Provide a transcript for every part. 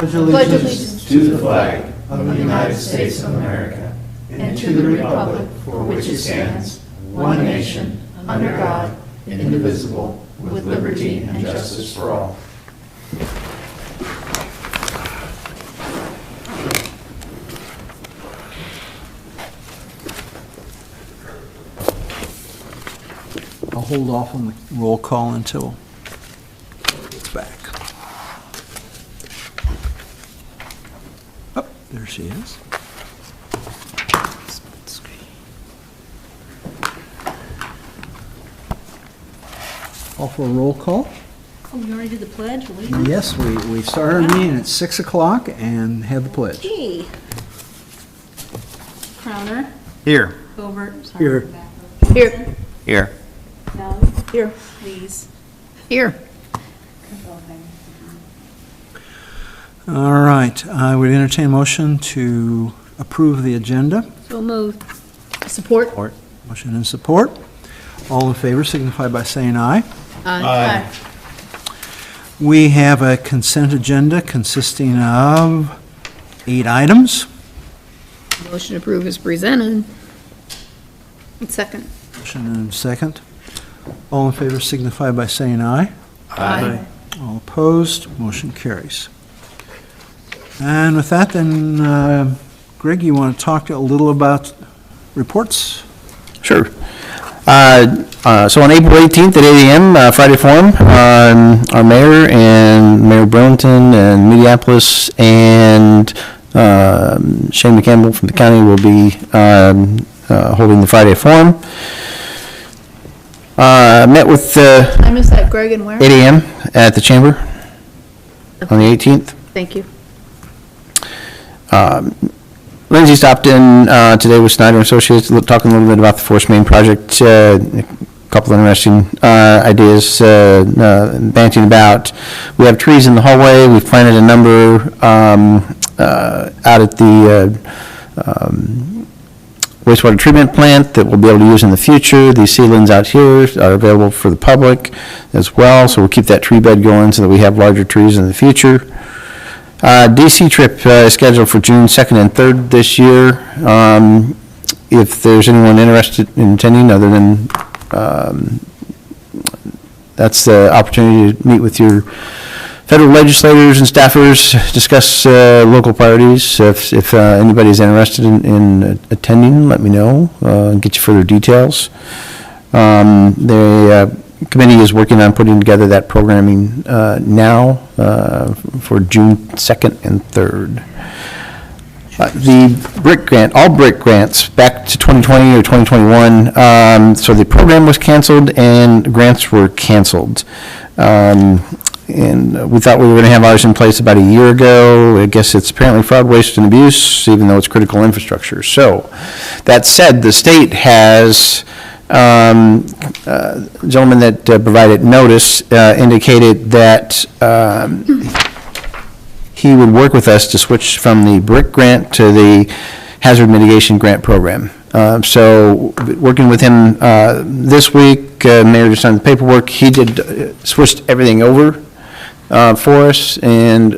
pledge allegiance to the flag of the United States of America and to the republic for which it stands, one nation, under God, indivisible, with liberty and justice for all. I'll hold off on the roll call until it's back. Oh, there she is. Call for a roll call. Oh, we already did the pledge? Yes, we started our meeting at 6 o'clock and had the pledge. Hey. Crowner. Here. Covert. Sorry. Here. Here. Here. Valley. Here. Please. Here. All right, I would entertain a motion to approve the agenda. So moved. Support. Motion and support. All in favor signify by saying aye. Aye. We have a consent agenda consisting of 8 items. Motion approved is presented. Second. Motion and second. All in favor signify by saying aye. Aye. All opposed, motion carries. And with that, then, Greg, you want to talk a little about reports? Sure. So on April 18th at 8 a.m., Friday Forum, our mayor and Mayor Burlington and Minneapolis and Shane McCampbell from the county will be holding the Friday Forum. Met with I missed that, Greg, and where? 8 a.m. at the Chamber on the 18th. Thank you. Lindsay stopped in today with Snyder Associates, talking a little bit about the Force Main project, a couple of interesting ideas banting about. We have trees in the hallway. We've planted a number out at the wastewater treatment plant that we'll be able to use in the future. These seedlings out here are available for the public as well, so we'll keep that tree bed going so that we have larger trees in the future. DC trip is scheduled for June 2nd and 3rd this year. If there's anyone interested in attending, other than that's the opportunity to meet with your federal legislators and staffers, discuss local priorities. If anybody's interested in attending, let me know and get you further details. The committee is working on putting together that programming now for June 2nd and 3rd. The BRIC grant, all BRIC grants back to 2020 or 2021, so the program was canceled and grants were canceled. And we thought we were going to have ours in place about a year ago. I guess it's apparently fraud, waste, and abuse, even though it's critical infrastructure. So, that said, the state has, the gentleman that provided notice indicated that he would work with us to switch from the BRIC grant to the hazard mitigation grant program. So, working with him this week, Mayor just signed the paperwork. He did switched everything over for us, and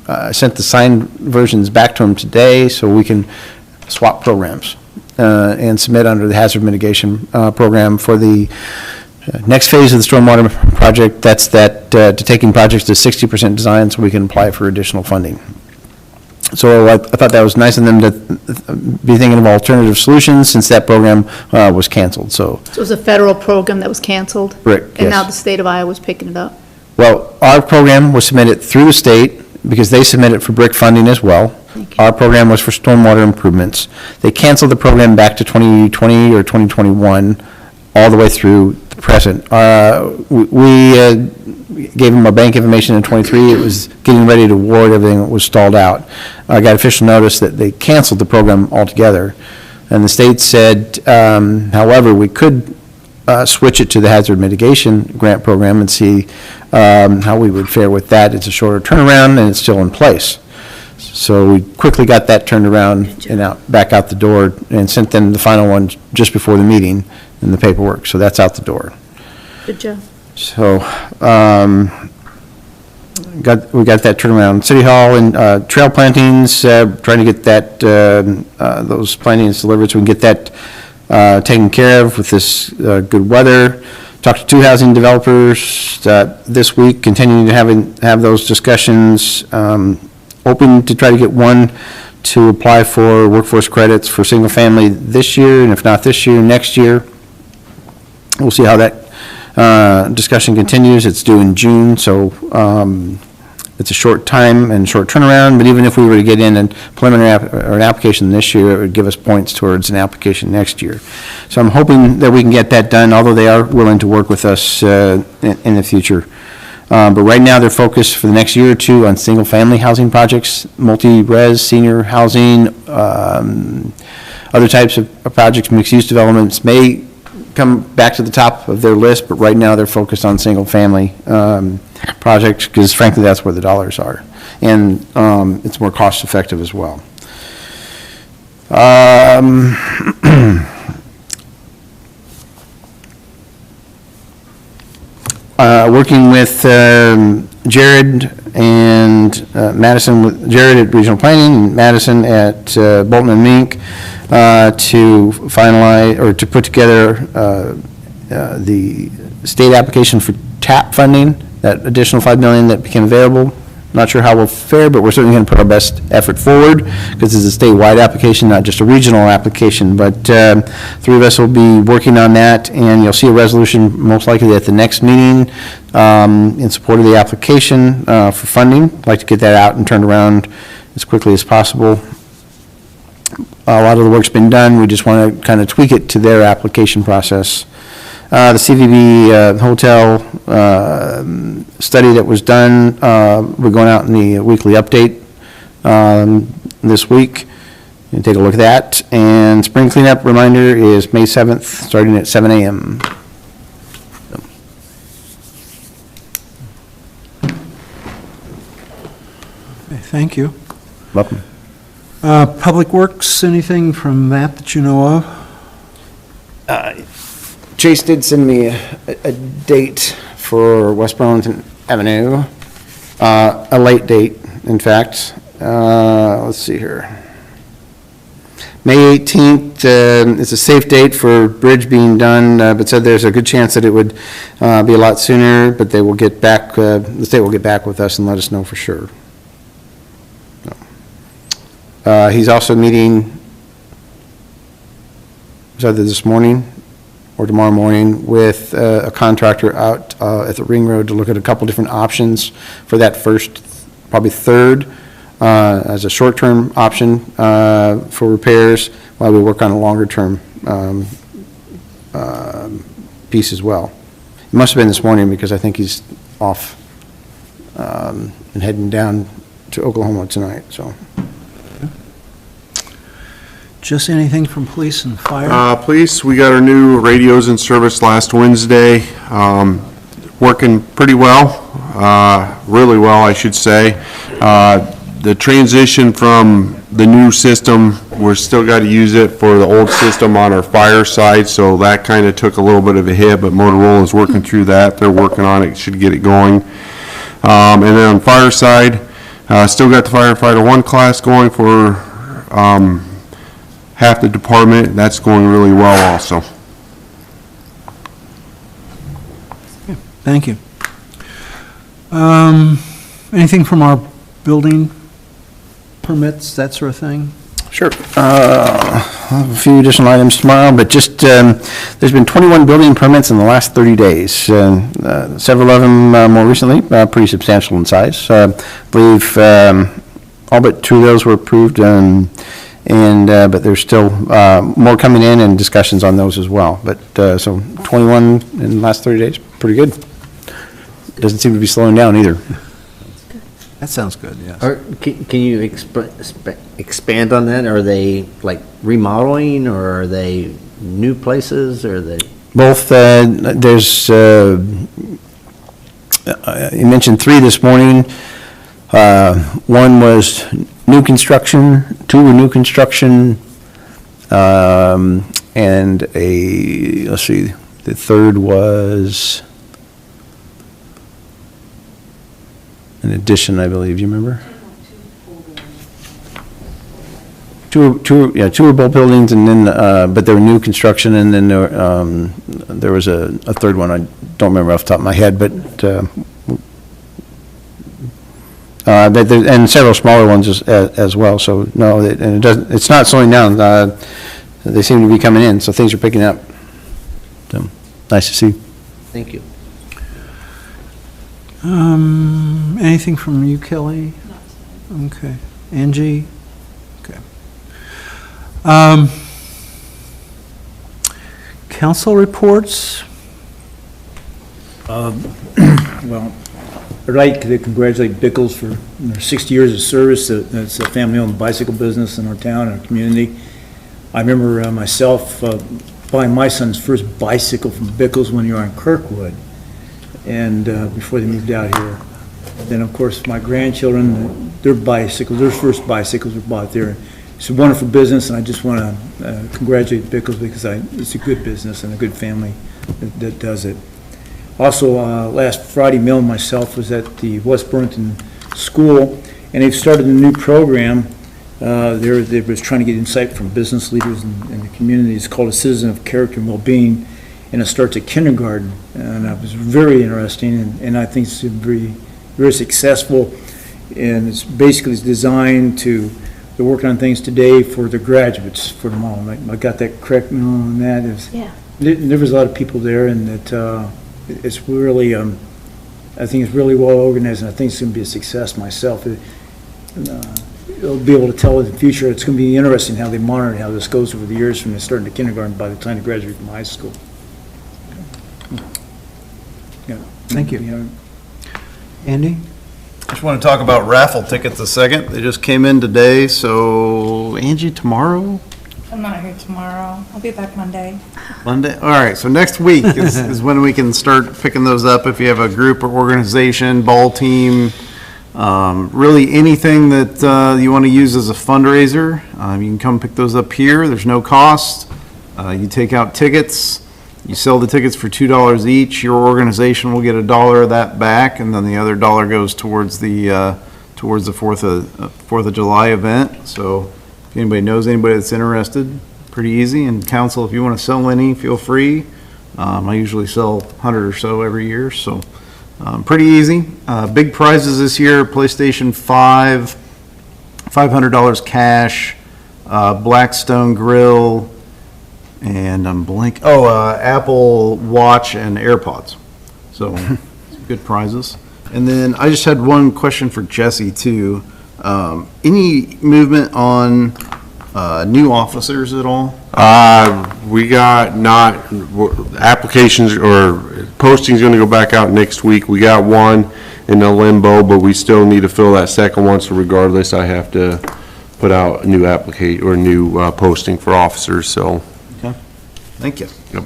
I sent the signed versions back to him today so we can swap programs and submit under the hazard mitigation program for the next phase of the stormwater project. That's to taking projects to 60% design so we can apply for additional funding. So I thought that was nice of them to be thinking of alternative solutions since that program was canceled. So So it was a federal program that was canceled? BRIC, And now yes. the state of Iowa is picking it up? Well, our program was submitted through the state because they submitted for BRIC funding as well. Thank you. Our program was for stormwater improvements. They canceled the program back to 2020 or 2021, all the way through the present. We gave them our bank information in '23. It was getting ready to award, everything was stalled out. I got official notice that they canceled the program altogether. And the state said, however, we could switch it to the hazard mitigation grant program and see how we would fare with that. It's a shorter turnaround and it's still in place. So we quickly got that turned around and back out the door and sent them the final one just before the meeting in the paperwork. So that's out the door. Good job. So we got that turnaround. City Hall and trail plantings, trying to get that, those plantings delivered so we can get that taken care of with this good weather. Talked to 2 housing developers this week, continuing to have those discussions. Hoping to try to get one to apply for workforce credits for single family this year, and if not this year, next year. We'll see how that discussion continues. It's due in June, so it's a short time and short turnaround, but even if we were to get in a preliminary or an application this year, it would give us points towards an application next year. So I'm hoping that we can get that done, although they are willing to work with us in the future. But right now, they're focused for the next year or two on single-family housing projects, multi-res, senior housing, other types of projects, mixed-use developments may come back to the top of their list, but right now they're focused on single-family projects because frankly, that's where the dollars are. And it's more cost-effective as well. Working with Jared and Madison, with Jared at Regional Planning, and Madison at Bolton and Mink to finalize or to put together the state application for TAP funding, that additional $5 million that became available. Not sure how we'll fare, but we're certainly going to put our best effort forward because it's a statewide application, not just a regional application. But 3 of us will be working on that, and you'll see a resolution most likely at the next meeting in support of the application for funding. I'd like to get that out and turned around as quickly as possible. A lot of the work's been done. We just want to kind of tweak it to their application process. The CVB hotel study that was done, we're going out in the weekly update this week. You can take a look at that. And spring cleanup reminder is May 7th, starting at 7 a.m. Okay, thank you. Welcome. Public Works, anything from that you know of? Chase did send me a date for West Burlington Avenue, a late date, in fact. Let's see here. May 18th is a safe date for bridge being done, but said there's a good chance that it would be a lot sooner, but they will get back, the state will get back with us and let us know for sure. He's also meeting, was either this morning or tomorrow morning, with a contractor out at the Ring Road to look at a couple different options for that first, probably third, as a short-term option for repairs while we work on a longer-term piece as well. It must have been this morning because I think he's off and heading down to Oklahoma tonight, so. Just anything from police and fire? Police, we got our new radios in service last Wednesday. Working pretty well, really well, I should say. The transition from the new system, we're still got to use it for the old system on our fire side, so that kind of took a little bit of a hit, but Motorola is working through that. They're working on it, should get it going. And then on fire side, still got the firefighter 1 class going for half the department. That's going really well also. Thank you. Anything from our building permits, that sort of thing? Sure. I'll have a few additional items tomorrow, but just, there's been 21 building permits in the last 30 days. Several of them more recently, pretty substantial in size. I believe all but 2 of those were approved, but there's still more coming in and discussions on those as well. But so 21 in the last 30 days, pretty good. Doesn't seem to be slowing down either. That sounds good, yes. Can you expand on that? Are they like remodeling, or are they new places, or are they? Both, there's, you mentioned 3 this morning. 1 was new construction, 2 were new construction, and let's see, the 3rd was an addition, I believe. Do you remember? Two were both buildings, and then, but they were new construction, and then there was a third one. I don't remember off the top of my head, but and several smaller ones as well. So no, and it doesn't. It's not slowing down. They seem to be coming in, so things are picking up. So nice to see. Thank you. Anything from you, Kelly? Okay. Angie? Okay. Council reports? Well, I'd like to congratulate Bickles for their 60 years of service. It's a family-owned bicycle business in our town and our community. I remember myself buying my son's first bicycle from Bickles when you were on Kirkwood, and before they moved out here. Then, of course, my grandchildren, their first bicycles were bought there. It's a wonderful business, and I just want to congratulate Bickles because it's a good business and a good family that does it. Also, last Friday, Mill and myself was at the West Burlington School, and they've started a new program. They was trying to get insight from business leaders in the community. It's called A Citizen of Character and Well-Being, and it starts at kindergarten. And it was very interesting, and I think it's very, very successful. And it's basically designed to, they're working on things today for the graduates, for them all. I got that correct on that. Yeah. There was a lot of people there, and that it's really, I think it's really well organized, and I think it's going to be a success myself. It'll be able to tell in the future. It's going to be interesting how they monitor how this goes over the years from starting to kindergarten by the time they graduate from high school. Yeah. Thank you. Yeah. Andy? Just want to talk about raffle tickets a second. They just came in today, so Angie, tomorrow? I'm not here tomorrow. I'll be back Monday. Monday? All right, so next week is when we can start picking those up if you have a group or organization, ball team, really anything that you want to use as a fundraiser. You can come pick those up here. There's no cost. You take out tickets. You sell the tickets for $2 each. Your organization will get $1 of that back, and then the other $1 goes towards the 4th of July event. So if anybody knows anybody that's interested, pretty easy. And council, if you want to sell any, feel free. I usually sell 100 or so every year, so pretty easy. Big prizes this year: PlayStation 5, $500 cash, Blackstone Grill, and I'm blank. Apple Watch and AirPods. So good prizes. And then I just had one question for Jesse too. Any movement on new officers at all? We got applications or posting's going to go back out next week. We got one in the limbo, but we still need to fill that second one. So regardless, I have to put out a new application or new posting for officers. So. Thank you. Yep.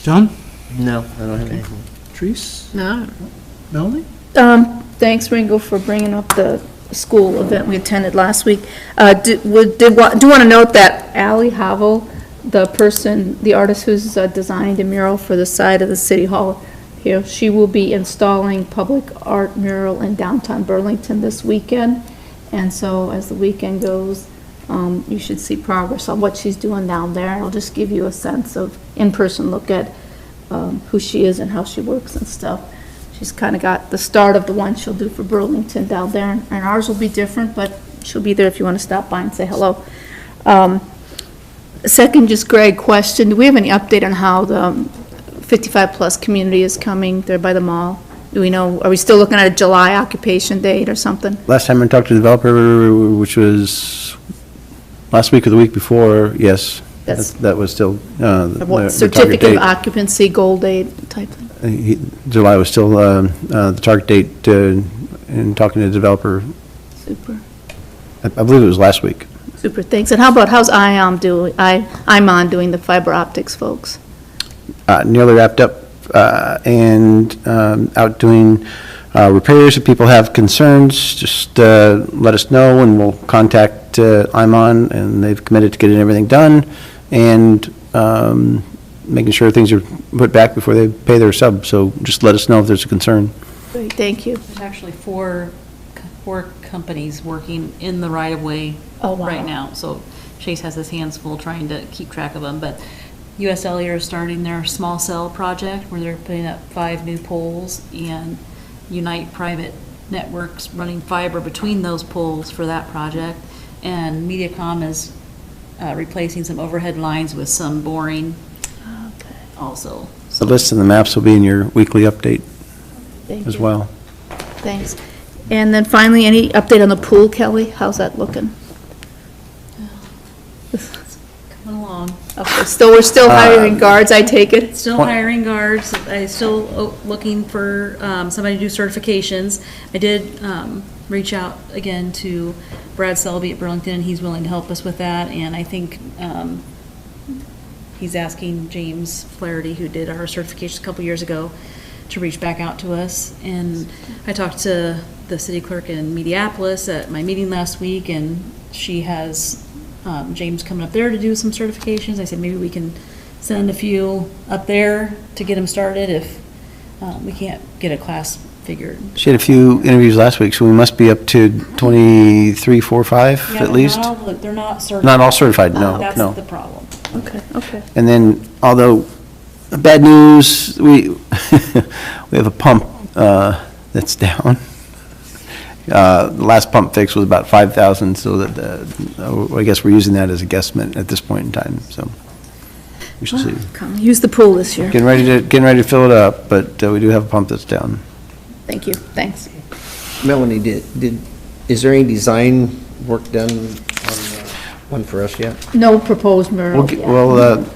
John? No, I don't have anything. Treese? No. Melanie? Thanks, Ringo, for bringing up the school event we attended last week. Do want to note that Allie Havel, the artist who's designed a mural for the side of the City Hall here, she will be installing public art mural in downtown Burlington this weekend. And so as the weekend goes, you should see progress on what she's doing down there. It'll just give you a sense of in-person look at who she is and how she works and stuff. She's kind of got the start of the one she'll do for Burlington down there, and ours will be different, but she'll be there if you want to stop by and say hello. Second, just Greg, question, do we have any update on how the 55-plus community is coming there by the mall? Do we know, are we still looking at a July occupation date or something? Last time I talked to the developer, which was last week or the week before, yes, that was still the target Certificate date. of occupancy, goal date type thing? July was still the target date, in talking to the developer. Super. I believe it was last week. Super, thanks. And how about, how's IOM doing, IMON doing, the fiber optics folks? Nearly wrapped up and out doing repairs. If people have concerns, just let us know and we'll contact IMON, and they've committed to getting everything done and making sure things are put back before they pay their sub. So just let us know if there's a concern. Great, thank you. There's actually four companies working in the right-of-way Oh, wow. right now. So Chase has his hands full trying to keep track of them. But US Cellular is starting their small cell project where they're putting up 5 new poles, and Unite Private Networks running fiber between those poles for that project. And MediaCom is replacing some overhead lines with some boring also. The list and the maps will be in your weekly update Thank as you. well. Thanks. And then finally, any update on the pool, Kelly? How's that looking? Coming along. Okay, we're still hiring guards, I take it? Still hiring guards. I still looking for somebody to do certifications. I did reach out again to Brad Selby at Burlington, and he's willing to help us with that. And I think he's asking James Flaherty, who did our certifications a couple years ago, to reach back out to us. And I talked to the city clerk in Mediapolis at my meeting last week, and she has James coming up there to do some certifications. I said maybe we can send a few up there to get them started if we can't get a class figured. She had a few interviews last week, so we must be up to 23, 4, 5 Yeah, at least. They're not certified. Not all certified, no, That's no. the problem. Okay, okay. And then, although, bad news, we, we have a pump that's down. The last pump fix was about 5,000, so that, I guess we're using that as a guesstimate at this point in time, so we shall see. Come, use the pool this year. Getting ready to fill it up, but we do have a pump that's down. Thank you, thanks. Melanie, is there any design work done on one for us yet? No proposed mural yet.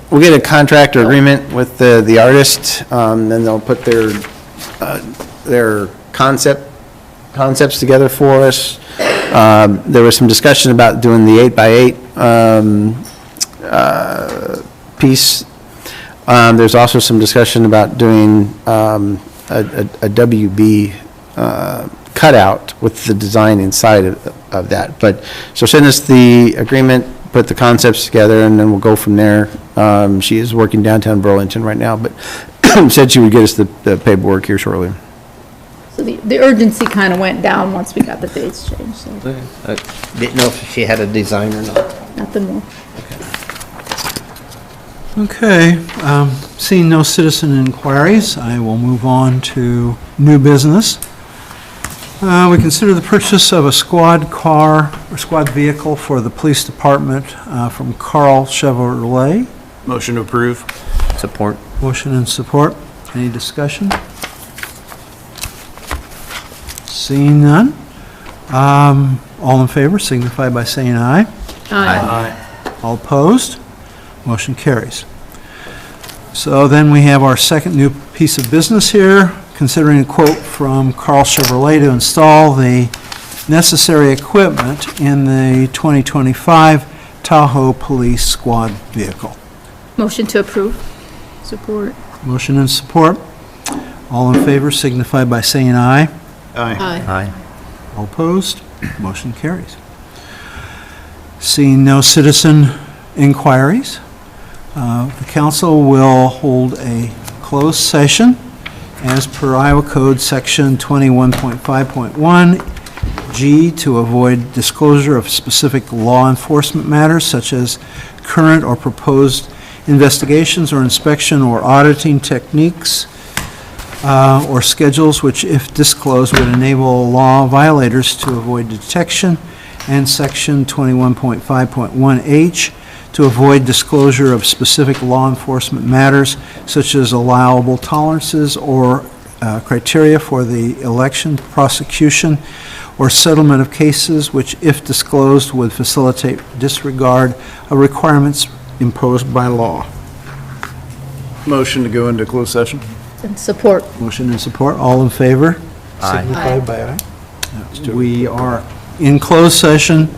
We'll get a contract or agreement with the artist, then they'll put their concepts together for us. There was some discussion about doing the 8x8 piece. There's also some discussion about doing a WB cutout with the design inside of that. But, so send us the agreement, put the concepts together, and then we'll go from there. She is working downtown Burlington right now, but said she would get us the paperwork here shortly. So the urgency kind of went down once we got the dates changed, so I didn't know if she had a design or not. nothing more. Okay, seeing no citizen inquiries, I will move on to new business. We consider the purchase of a squad car or squad vehicle for the police department from Carl Chevrolet. Motion to approve. Support. Motion and support. Any discussion? Seeing none. All in favor signify by saying aye. Aye. All opposed? Motion carries. So then we have our second new piece of business here, considering a quote from Carl Chevrolet to install the necessary equipment in the 2025 Tahoe Police Squad vehicle. Motion to approve. Support. Motion and support. All in favor signify by saying aye. Aye. All opposed? Motion carries. Seeing no citizen inquiries, the council will hold a closed session as per Iowa Code Section 21.5.1 G to avoid disclosure of specific law enforcement matters such as current or proposed investigations or inspection or auditing techniques or schedules which, if disclosed, would enable law violators to avoid detection, and Section 21.5.1H to avoid disclosure of specific law enforcement matters such as allowable tolerances or criteria for the election, prosecution, or settlement of cases which, if disclosed, would facilitate disregard of requirements imposed by law. Motion to go into closed session. And support. Motion and support. All in favor? Aye. Signify by aye. We are in closed session.